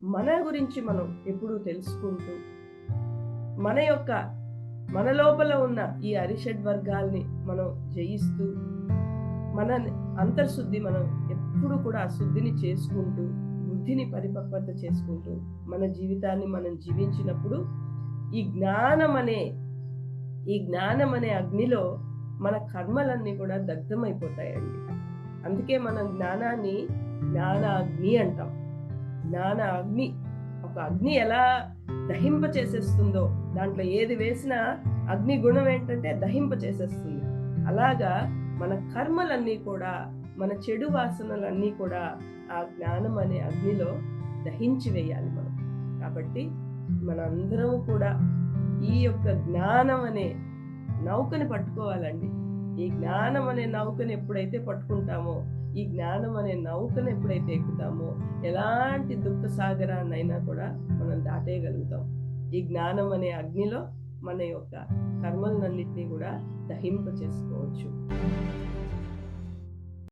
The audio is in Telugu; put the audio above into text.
మన గురించి మనం ఎప్పుడూ తెలుసుకుంటూ మన యొక్క మన లోపల ఉన్న ఈ అరిషడ్ వర్గాల్ని మనం జయిస్తూ మన అంతర్శుద్ధి మనం ఎప్పుడు కూడా ఆ శుద్ధిని చేసుకుంటూ బుద్ధిని పరిపక్వత చేసుకుంటూ మన జీవితాన్ని మనం జీవించినప్పుడు ఈ జ్ఞానం అనే అగ్నిలో మన కర్మలన్నీ కూడా దగ్ధమైపోతాయండి. అందుకే మనం జ్ఞానాన్ని జ్ఞాన అగ్ని అంటాం. జ్ఞాన అగ్ని, ఒక అగ్ని ఎలా దహింప చేసేస్తుందో, దాంట్లో ఏది వేసినా అగ్ని గుణం ఏంటంటే దహింప చేసేస్తుంది. అలాగా మన కర్మలన్నీ కూడా, మన చెడు వాసనలన్నీ కూడా ఆ జ్ఞానం అనే అగ్నిలో దహించి వేయాలి మనం. కాబట్టి మనందరం కూడా ఈ యొక్క జ్ఞానం అనే నౌకని పట్టుకోవాలండి. ఈ జ్ఞానం అనే నౌకని ఎప్పుడైతే పట్టుకుంటామో, ఈ జ్ఞానం అనే నౌకను ఎప్పుడైతే ఎక్కుతామో, ఎలాంటి దుఃఖ సాగరాన్నైనా కూడా మనం దాటేయగలుగుతాం. ఈ జ్ఞానం అనే అగ్నిలో మన యొక్క కర్మలన్నింటినీ కూడా దహింప చేసుకోవచ్చు.